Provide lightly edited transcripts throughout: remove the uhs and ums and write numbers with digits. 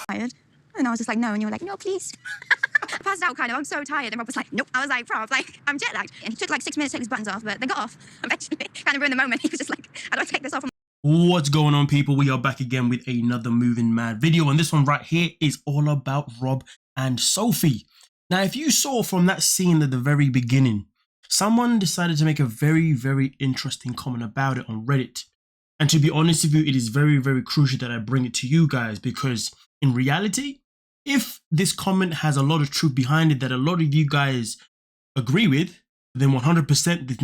tired? And I was just like, no. And you were like, no, please. I passed out kind of. I'm so tired. And Rob was like, nope. I was like, Rob, like, I'm jet lagged. And he took like 6 minutes to take his buttons off, but they got off. Eventually, kind of ruined the moment. He was just like, how do I take this off? What's going on, people? We are back again with another Moving Mad video. And this one right here is all about Rob and Sophie. Now, if you saw from that scene at the very beginning, someone decided to make a very interesting comment about it on Reddit. And to be honest with you, it is very crucial that I bring it to you guys, because in reality, if this comment has a lot of truth behind it that a lot of you guys agree with, then 100% this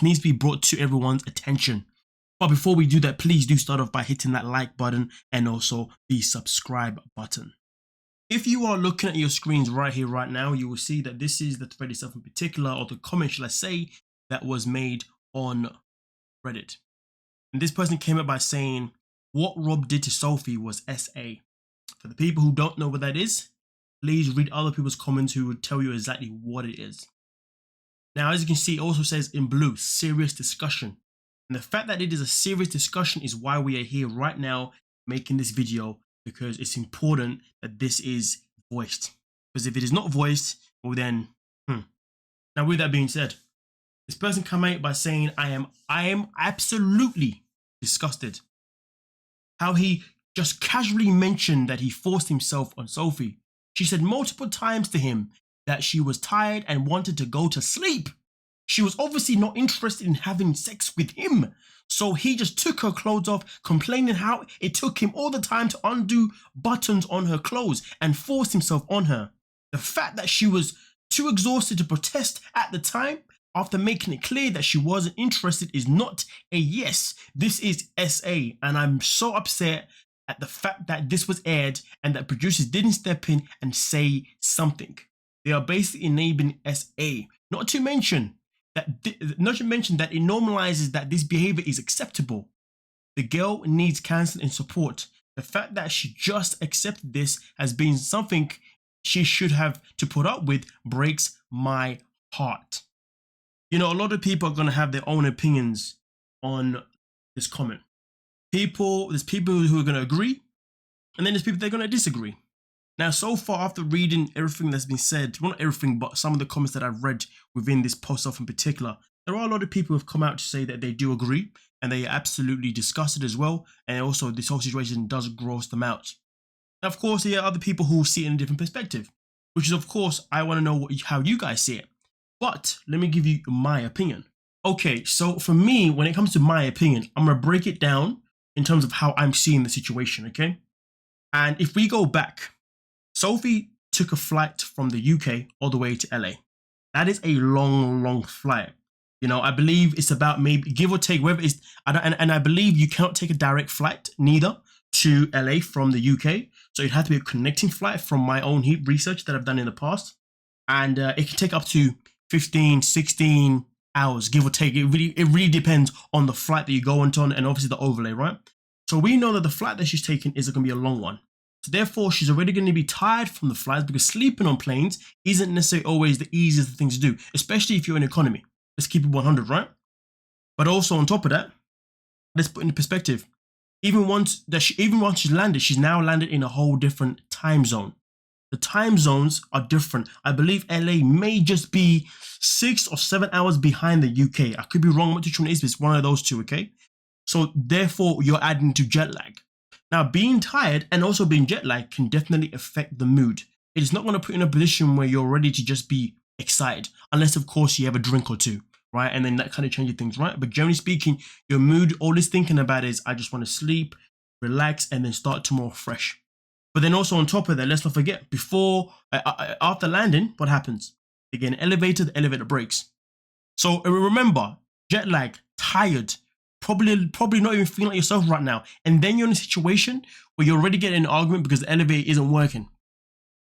needs to be brought to everyone's attention. But before we do that, please do start off by hitting that like button and also the subscribe button. If you are looking at your screens right here, right now, you will see that this is the thread itself in particular, or the comment, shall I say, that was made on Reddit. And this person came up by saying, what Rob did to Sophie was SA. For the people who don't know what that is, please read other people's comments who will tell you exactly what it is. Now, as you can see, it also says in blue, serious discussion. And the fact that it is a serious discussion is why we are here right now making this video, because it's important that this is voiced. Because if it is not voiced, well then, Now, with that being said, this person came out by saying, I am absolutely disgusted. How he just casually mentioned that he forced himself on Sophie. She said multiple times to him that she was tired and wanted to go to sleep. She was obviously not interested in having sex with him. So he just took her clothes off, complaining how it took him all the time to undo buttons on her clothes and forced himself on her. The fact that she was too exhausted to protest at the time, after making it clear that she wasn't interested, is not a yes. This is SA, and I'm so upset at the fact that this was aired and that producers didn't step in and say something. They are basically enabling SA. Not to mention that it normalizes that this behavior is acceptable. The girl needs counseling and support. The fact that she just accepted this as being something she should have to put up with breaks my heart. You know, a lot of people are going to have their own opinions on this comment. There's people who are going to agree, and then there's people that are going to disagree. Now, so far, after reading everything that's been said, well, not everything, but some of the comments that I've read within this post off in particular, there are a lot of people who have come out to say that they do agree, and they are absolutely disgusted as well, and also this whole situation does gross them out. Now, of course, there are other people who see it in a different perspective, which is, of course, I want to know how you guys see it. But let me give you my opinion. Okay, so for me, when it comes to my opinion, I'm going to break it down in terms of how I'm seeing the situation, okay? And if we go back, Sophie took a flight from the UK all the way to LA. That is a long flight. You know, I believe it's about maybe give or take, whether it's, and I believe you cannot take a direct flight neither to LA from the UK. So it had to be a connecting flight from my own research that I've done in the past. And it can take up to 15, 16 hours, give or take. It really depends on the flight that you go on and obviously the overlay, right? So we know that the flight that she's taking is going to be a long one. So therefore, she's already going to be tired from the flights, because sleeping on planes isn't necessarily always the easiest thing to do, especially if you're in economy. Let's keep it 100, right? But also on top of that, let's put into perspective. Even once she's landed, she's now landed in a whole different time zone. The time zones are different. I believe LA may just be 6 or 7 hours behind the UK. I could be wrong which one it is, but it's one of those two, okay? So therefore, you're adding to jet lag. Now, being tired and also being jet lagged can definitely affect the mood. It is not going to put you in a position where you're ready to just be excited, unless, of course, you have a drink or two, right? And then that kind of changes things, right? But generally speaking, your mood, all it's thinking about is, I just want to sleep, relax, and then start tomorrow fresh. But then also on top of that, let's not forget, after landing, what happens? They get an elevator, the elevator breaks. So remember, jet lag, tired, probably not even feeling like yourself right now. And then you're in a situation where you're already getting an argument because the elevator isn't working.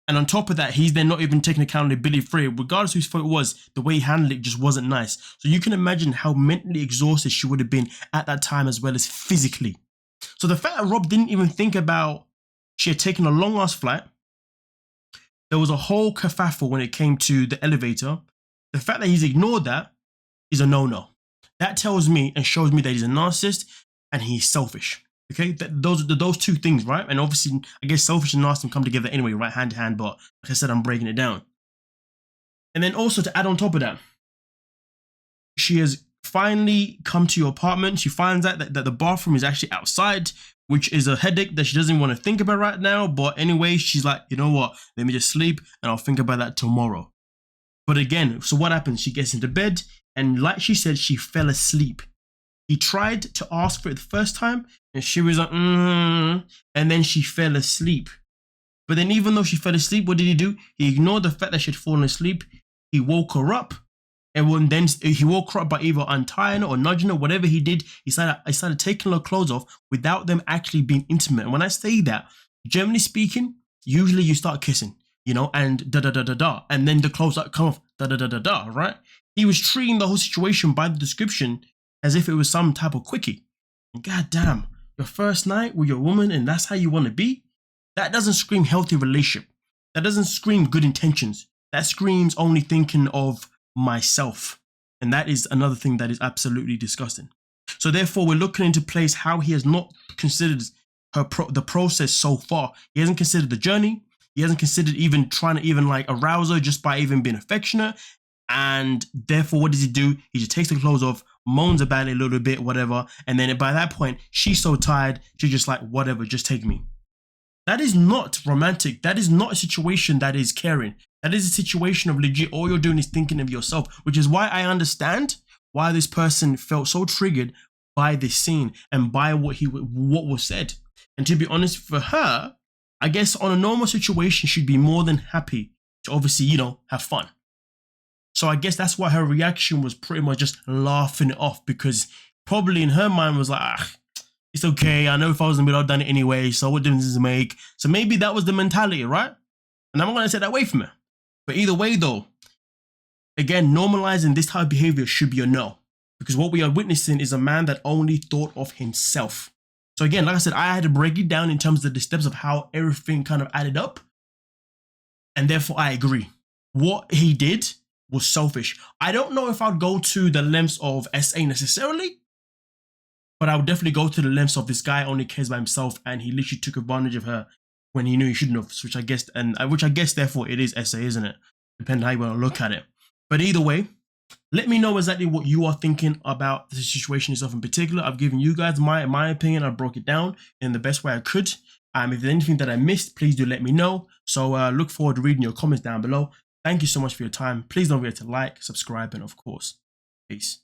And on top of that, he's then not even taking accountability for it. Regardless whose fault it was, the way he handled it just wasn't nice. So you can imagine how mentally exhausted she would have been at that time, as well as physically. So the fact that Rob didn't even think about she had taken a long ass flight, there was a whole kerfuffle when it came to the elevator. The fact that he's ignored that is a no-no. That tells me and shows me that he's a narcissist and he's selfish. Okay, those two things, right? And obviously, I guess selfish and nasty come together anyway, right, hand to hand. But like I said, I'm breaking it down. And then also to add on top of that, she has finally come to your apartment. She finds out that the bathroom is actually outside, which is a headache that she doesn't want to think about right now. But anyway, she's like, you know what? Let me just sleep and I'll think about that tomorrow. But again, so what happens? She gets into bed and like she said, she fell asleep. He tried to ask for it the first time and she was like, and then she fell asleep. But then even though she fell asleep, what did he do? He ignored the fact that she had fallen asleep. He woke her up. And then he woke her up by either untying her or nudging her, whatever he did. He started taking her clothes off without them actually being intimate. And when I say that, generally speaking, usually you start kissing, you know, and da-da-da-da-da. And then the clothes come off, da-da-da-da-da, right? He was treating the whole situation by the description as if it was some type of quickie. And God damn, your first night with your woman and that's how you want to be? That doesn't scream healthy relationship. That doesn't scream good intentions. That screams only thinking of myself. And that is another thing that is absolutely disgusting. So therefore, we're looking into place how he has not considered the process so far. He hasn't considered the journey. He hasn't considered even trying to even like arouse her just by even being affectionate. And therefore, what does he do? He just takes the clothes off, moans about it a little bit, whatever. And then by that point, she's so tired, she's just like, whatever, just take me. That is not romantic. That is not a situation that is caring. That is a situation of legit, all you're doing is thinking of yourself, which is why I understand why this person felt so triggered by this scene and by what was said. And to be honest, for her, I guess on a normal situation, she'd be more than happy to obviously, you know, have fun. So I guess that's why her reaction was pretty much just laughing it off, because probably in her mind was like, it's okay. I know if I was in the middle, I'd done it anyway. So what difference does it make? So maybe that was the mentality, right? And I'm going to take that away from her. But either way, though, again, normalizing this type of behavior should be a no. Because what we are witnessing is a man that only thought of himself. So again, like I said, I had to break it down in terms of the steps of how everything kind of added up. And therefore, I agree. What he did was selfish. I don't know if I'd go to the lengths of SA necessarily, but I would definitely go to the lengths of this guy only cares about himself and he literally took advantage of her when he knew he shouldn't have, which I guess therefore it is SA, isn't it? Depending on how you want to look at it. But either way, let me know exactly what you are thinking about the situation itself in particular. I've given you guys my opinion. I broke it down in the best way I could. If there's anything that I missed, please do let me know. So look forward to reading your comments down below. Thank you so much for your time. Please don't forget to like, subscribe, and of course, peace.